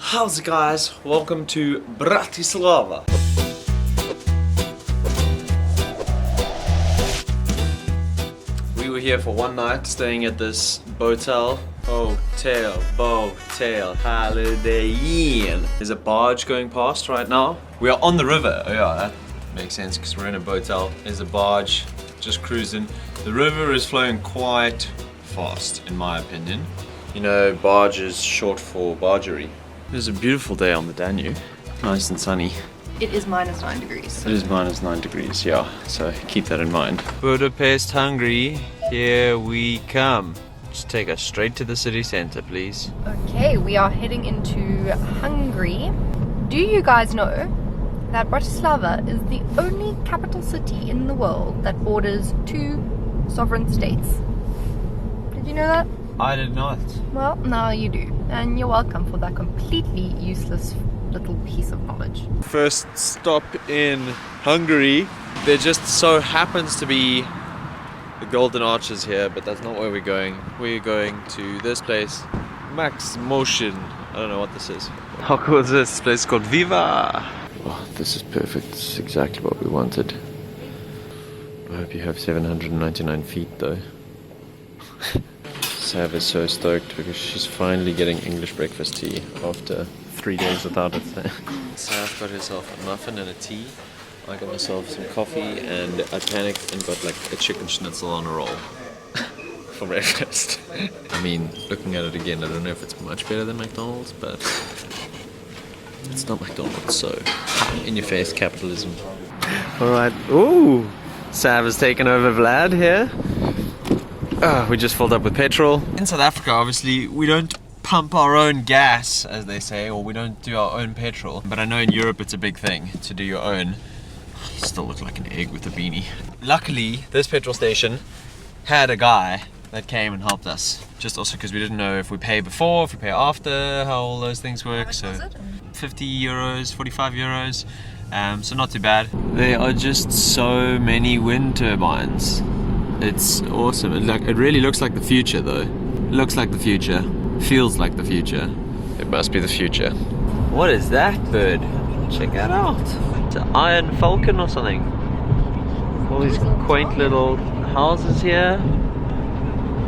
How's it, guys? Welcome to Bratislava. We were here for one night staying at this hotel, Holiday Inn. There's a barge going past right now. We are on the river. Oh yeah, that makes sense because we're in a hotel. There's a barge just cruising. The river is flowing quite fast in my opinion. You know, barge is short for bargery. It was a beautiful day on the Danube. Nice and sunny. It is -9 degrees. It is -9 degrees, yeah. So keep that in mind. Budapest, Hungary. Here we come. Just take us straight to the city center, please. Okay, we are heading into Hungary. Do you guys know that Bratislava is the only capital city in the world that borders 2 sovereign states? Did you know that? I did not. Well, now you do. And you're welcome for that completely useless little piece of knowledge. First stop in Hungary. There just so happens to be the Golden Arches here, but that's not where we're going. We're going to this place, Max Motion. I don't know what this is. How cool is this? This place is called Viva. Oh, this is perfect. This is exactly what we wanted. I hope you have 799 feet though. Sav is so stoked because she's finally getting English breakfast tea after 3 days without it. Sav got herself a muffin and a tea. I got myself some coffee and I panicked and got like a chicken schnitzel on a roll for breakfast. I mean, looking at it again, I don't know if it's much better than McDonald's, but it's not McDonald's, so in your face capitalism. Alright, ooh! Sav has taken over Vlad here. We just filled up with petrol. In South Africa, obviously, we don't pump our own gas, as they say, or we don't do our own petrol. But I know in Europe it's a big thing to do your own. You still look like an egg with a beanie. Luckily, this petrol station had a guy that came and helped us. Just also because we didn't know if we pay before, if we pay after, how all those things work. So 50 euros, 45 euros, so not too bad. There are just so many wind turbines. It's awesome. It really looks like the future though. Looks like the future. Feels like the future. It must be the future. What is that bird? Check that out. It's an iron falcon or something. All these quaint little houses here.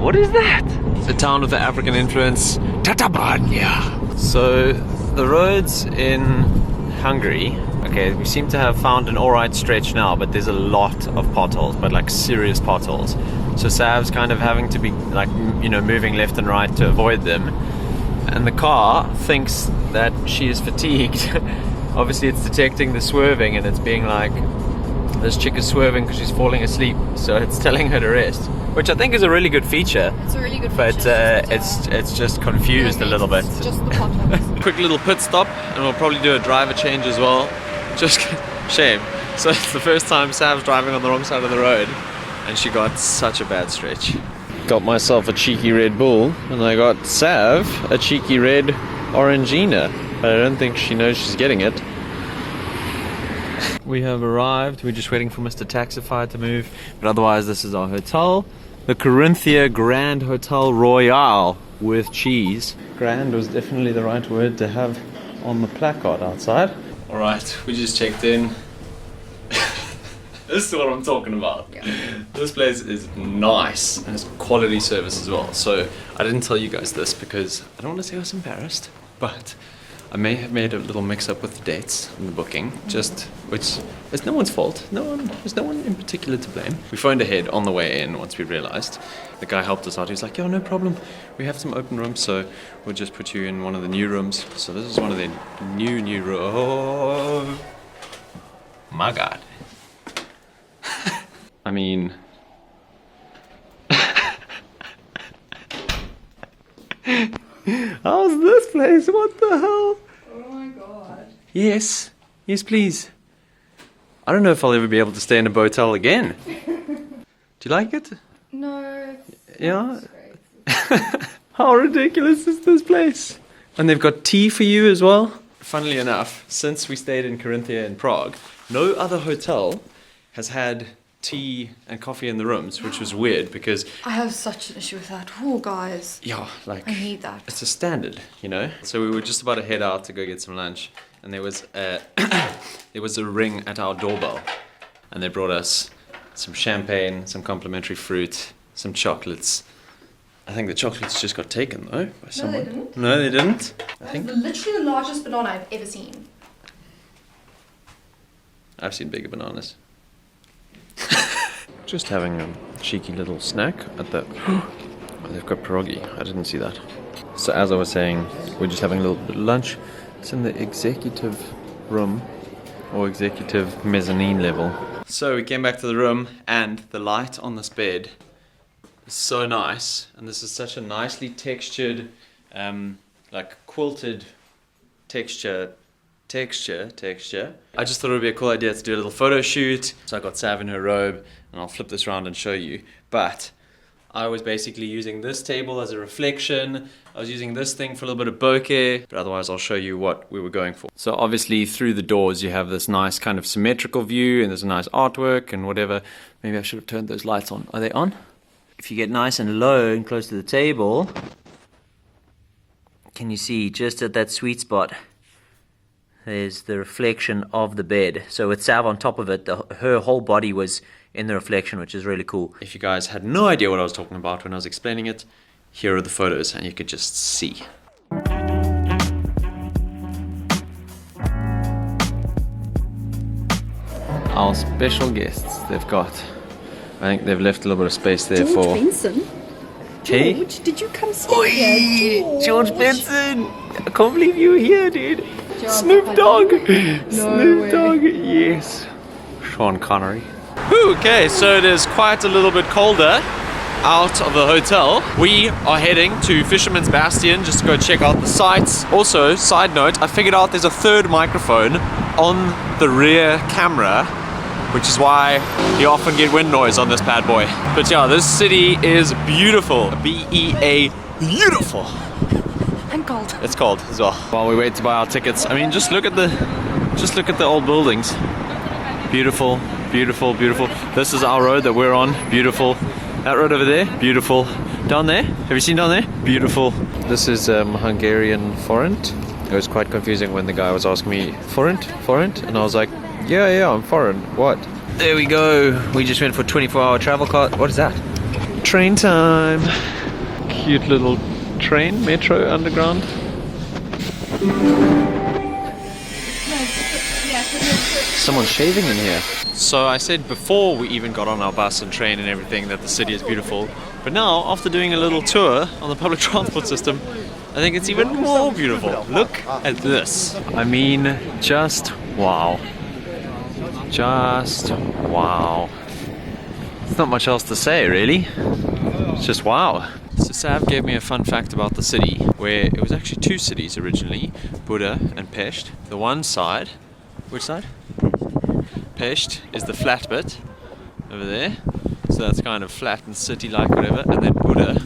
What is that? It's a town with the African influence. Tatabanya. So the roads in Hungary, okay, we seem to have found an alright stretch now, but there's a lot of potholes, but like serious potholes. So Sav's kind of having to be like, you know, moving left and right to avoid them. And the car thinks that she is fatigued. Obviously it's detecting the swerving and it's being like, this chick is swerving because she's falling asleep. So it's telling her to rest, which I think is a really good feature. It's a really good feature. But it's just confused a little bit. It's just the potholes. Quick little pit stop and we'll probably do a driver change as well. Just shame. So it's the first time Sav's driving on the wrong side of the road and she got such a bad stretch. Got myself a cheeky Red Bull and I got Sav a cheeky red Orangina. But I don't think she knows she's getting it. We have arrived. We're just waiting for Mr. Taxify to move. But otherwise this is our hotel. The Corinthia Grand Hotel Royale with cheese. Grand was definitely the right word to have on the placard outside. Alright, we just checked in. This is what I'm talking about. Yeah. This place is nice and it's quality service as well. So I didn't tell you guys this because I don't want to say I was embarrassed, but I may have made a little mix up with the dates and the booking, which is no one's fault. There's no one in particular to blame. We phoned ahead on the way in once we realized. The guy helped us out. He was like, yo, no problem. We have some open rooms, so we'll just put you in one of the new rooms. So this is one of the new rooms. Oh my God. I mean, how's this place? What the hell? Oh my God. Yes, please. I don't know if I'll ever be able to stay in a hotel again. Do you like it? No. Yeah. How ridiculous is this place? And they've got tea for you as well. Funnily enough, since we stayed in Corinthia in Prague, no other hotel has had tea and coffee in the rooms, which was weird because I have such an issue with that. Oh, guys. yeah, like I need that. it's a standard, you know. So we were just about to head out to go get some lunch, and there was a there was a ring at our doorbell, and they brought us some champagne, some complimentary fruit, some chocolates. I think the chocolates just got taken though by someone. they didn't. No, they didn't. I think Literally the largest banana I've ever seen. I've seen bigger bananas. Just having a cheeky little snack at the... Oh, they've got pierogi. I didn't see that. So as I was saying, we're just having a little bit of lunch. It's in the executive room, or executive mezzanine level. So we came back to the room, and the light on this bed is so nice. And this is such a nicely textured, like quilted texture. I just thought it would be a cool idea to do a little photo shoot. So I got Sav in her robe, and I'll flip this around and show you. But I was basically using this table as a reflection. I was using this thing for a little bit of bokeh, but otherwise I'll show you what we were going for. So obviously through the doors you have this nice kind of symmetrical view, and there's a nice artwork and whatever. Maybe I should have turned those lights on. Are they on? If you get nice and low and close to the table, can you see just at that sweet spot? There's the reflection of the bed. So with Sav on top of it, her whole body was in the reflection, which is really cool. If you guys had no idea what I was talking about when I was explaining it, here are the photos and you could just see. Our special guests, they've got, I think they've left a little bit of space there George for... Benson? Hey? George, did you come stay here? George Benson! I can't believe you were here, dude. George, Snoop Dogg! No Snoop way. Dogg, yes. Sean Connery. Okay, so it is quite a little bit colder out of the hotel. We are heading to Fisherman's Bastion just to go check out the sights. Also, side note, I figured out there's a third microphone on the rear camera, which is why you often get wind noise on this bad boy. But yeah, this city is beautiful. B-E-A, beautiful. And cold. It's cold as well. While we wait to buy our tickets, I mean, just look at the old buildings. Beautiful, beautiful, beautiful. This is our road that we're on. Beautiful. That road over there, beautiful. Down there, have you seen down there? Beautiful. This is Hungarian forint. It was quite confusing when the guy was asking me, forint? And I was like, yeah, I'm foreign. What? There we go. We just went for 24-hour travel card. What is that? Train time. Cute little train, metro, underground. Someone's shaving in here. So I said before we even got on our bus and train and everything that the city is beautiful. But now, after doing a little tour on the public transport system, I think it's even more beautiful. Look at this. I mean, just wow. Just wow. There's not much else to say, really. It's just wow. So Sav gave me a fun fact about the city, where it was actually two cities originally, Buda and Pest. The one side, which side? Pest is the flat bit over there, so that's kind of flat and city-like, whatever. And then Buda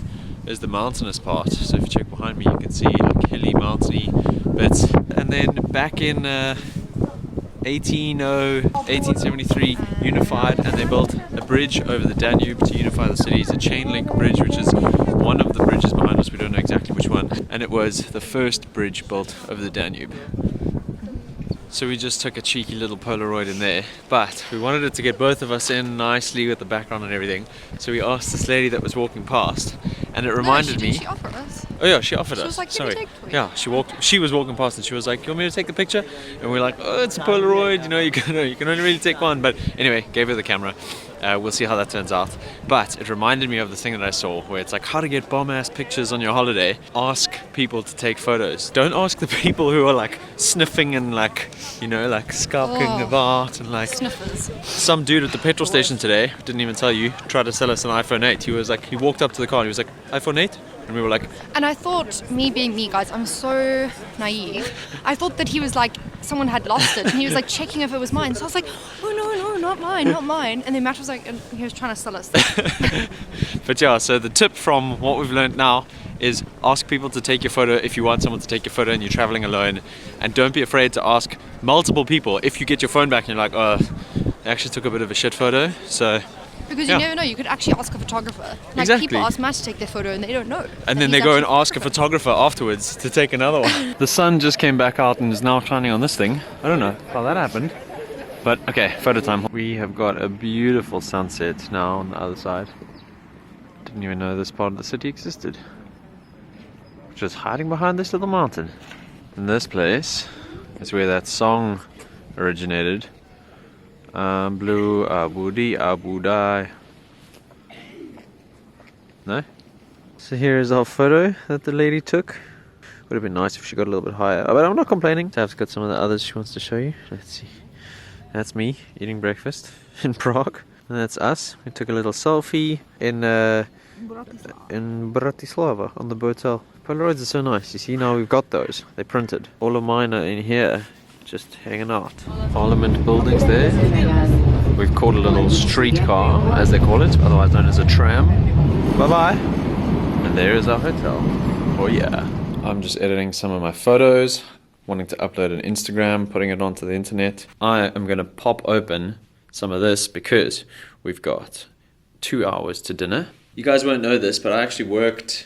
is the mountainous part. So if you check behind me, you can see like hilly, mountainy bits. And then back in 1873 unified, and they built a bridge over the Danube to unify the cities, a chain link bridge, which is one of the bridges behind us, we don't know exactly which one, and it was the first bridge built over the Danube. So we just took a cheeky little Polaroid in there, but we wanted it to get both of us in nicely with the background and everything, so we asked this lady that was walking past, and it reminded me... She offered us. Oh yeah, she offered us. She was like, sorry. take it. Yeah, she was walking past and she was like, you want me to take the picture? And we're like, oh, it's a Polaroid, you know, you can only really take one. But anyway, gave her the camera. We'll see how that turns out. But it reminded me of the thing that I saw where it's like how to get bomb-ass pictures on your holiday. Ask people to take photos. Don't ask the people who are like sniffing and like, you know, like skulking about and like... Sniffers. Some dude at the petrol station today, didn't even tell you, tried to sell us an iPhone 8. He was like, he walked up to the car and he was like, iPhone 8? And we were like... And I thought, me being me, guys, I'm so naive. I thought that he was like, someone had lost it. And he was like checking if it was mine. So I was like, oh no, not mine. And then Matt was like, and he was trying to sell us that. But yeah, so the tip from what we've learned now is ask people to take your photo if you want someone to take your photo and you're traveling alone. And don't be afraid to ask multiple people. If you get your phone back and you're like, oh, I actually took a bit of a shit photo. So Because you never know, you could actually ask a photographer. Like Exactly. people ask Matt to take their photo and they don't know. And then they go and ask a photographer afterwards to take another one. The sun just came back out and is now shining on this thing. I don't know how that happened. But okay, photo time. We have got a beautiful sunset now on the other side. Didn't even know this part of the city existed. Just hiding behind this little mountain. And this place is where that song originated. Blue Abudi Abudai. No? So here is our photo that the lady took. Would have been nice if she got a little bit higher. But I'm not complaining. Sav's got some of the others she wants to show you. Let's see. That's me eating breakfast in Prague. And that's us. We took a little selfie in Bratislava on the hotel. Polaroids are so nice. You see, now we've got those. They printed. All of mine are in here, just hanging out. Parliament buildings there. We've caught a little streetcar, as they call it, otherwise known as a tram. Bye-bye. And there is our hotel. Oh yeah. I'm just editing some of my photos, wanting to upload an Instagram, putting it onto the internet. I am going to pop open some of this because we've got 2 hours to dinner. You guys won't know this, but I actually worked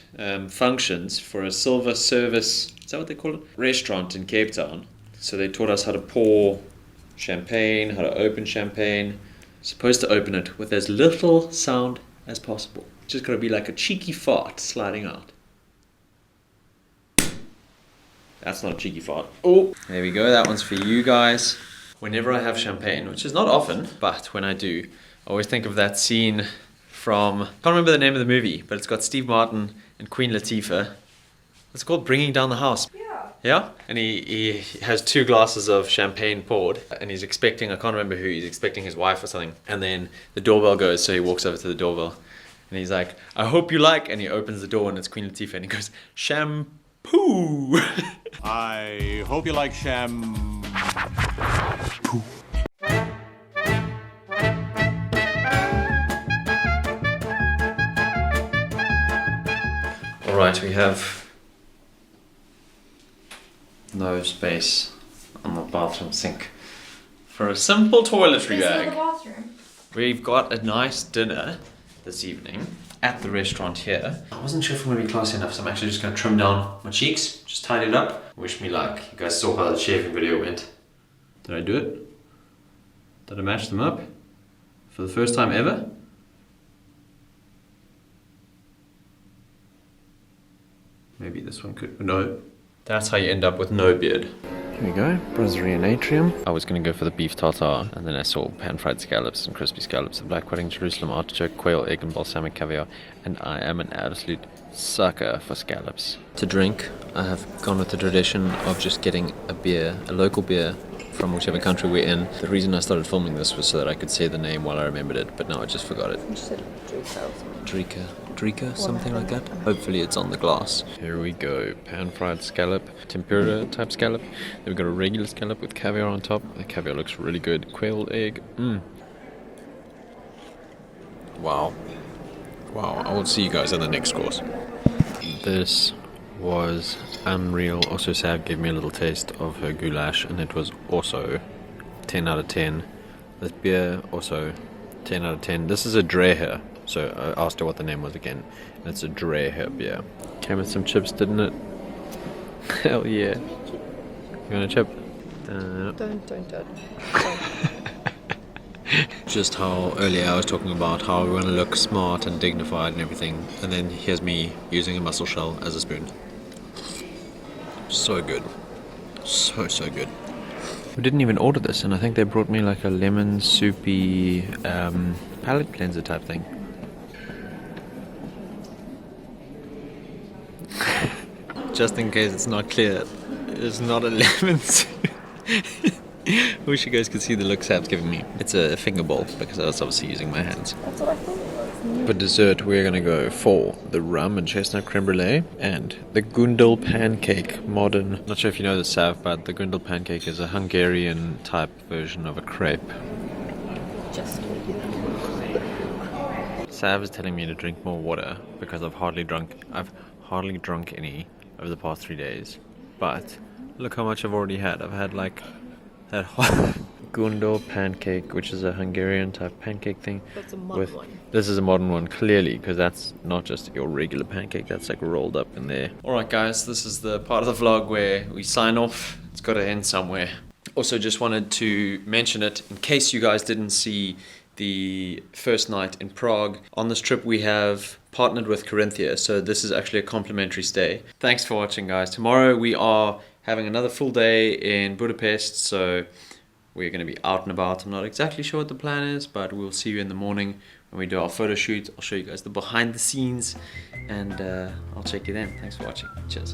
functions for a silver service, is that what they call it? Restaurant in Cape Town. So they taught us how to pour champagne, how to open champagne. Supposed to open it with as little sound as possible. Just gotta be like a cheeky fart sliding out. That's not a cheeky fart. Oh, there we go. That one's for you guys. Whenever I have champagne, which is not often, but when I do, I always think of that scene from, I can't remember the name of the movie, but it's got Steve Martin and Queen Latifah. It's called Bringing Down the House. Yeah? And he has 2 glasses of champagne poured, and he's expecting, I can't remember who, he's expecting his wife or something. And then the doorbell goes, so he walks over to the doorbell. And he's like, I hope you like, and he opens the door and it's Queen Latifah, and he goes, shampoo. I hope you like shampoo. Alright, we have no space on the bathroom sink for a simple toiletry bag. We've got a nice dinner this evening at the restaurant here. I wasn't sure if I'm going to be classy enough, so I'm actually just going to trim down my cheeks, just tidy it up. Wish me luck. You guys saw how the shaving video went. Did I do it? Did I match them up? For the first time ever? Maybe this one could, no. That's how you end up with no beard. Here we go, Brazilian atrium. I was going to go for the beef tartare, and then I saw pan-fried scallops and crispy scallops, the black pudding, Jerusalem artichoke, quail, egg and balsamic caviar, and I am an absolute sucker for scallops. To drink, I have gone with the tradition of just getting a beer, a local beer, from whichever country we're in. The reason I started filming this was so that I could say the name while I remembered it, but now I just forgot it. Drika, something like that. Hopefully it's on the glass. Here we go, pan-fried scallop, tempura type scallop. Then we've got a regular scallop with caviar on top. The caviar looks really good. Quail egg, Wow. Wow, I will see you guys at the next course. This was unreal. Also, Sav gave me a little taste of her goulash, and it was also 10 out of 10. This beer, also 10 out of 10. This is a Dreher, so I asked her what the name was again. And it's a Dreher beer. Came with some chips, didn't it? Hell yeah. You want a chip? Don't. Just how earlier I was talking about how we want to look smart and dignified and everything, and then here's me using a mussel shell as a spoon. So good. So good. We didn't even order this, and I think they brought me like a lemon soupy palate cleanser type thing. Just in case it's not clear, it's not a lemon soup. I wish you guys could see the look Sam's giving me. It's a finger bowl because I was obviously using my hands. That's what I thought it was. For dessert, we're gonna go for the rum and chestnut creme brulee and the Gundel pancake, modern. Not sure if you know this, Sav, but the Gundel pancake is a Hungarian type version of a crepe. Just Sav is telling me to drink more water because I've hardly drunk any over the past 3 days. But look how much I've already had. I've had like that whole Gundo pancake, which is a Hungarian type pancake thing. That's a modern one. This is a modern one, clearly, because that's not just your regular pancake, that's like rolled up in there. Alright guys, this is the part of the vlog where we sign off. It's got to end somewhere. Also just wanted to mention it in case you guys didn't see the first night in Prague. On this trip we have partnered with Corinthia, so this is actually a complimentary stay. Thanks for watching guys. Tomorrow we are having another full day in Budapest, so we're going to be out and about. I'm not exactly sure what the plan is, but we'll see you in the morning when we do our photo shoot. I'll show you guys the behind the scenes, and I'll check you then. Thanks for watching. Cheers.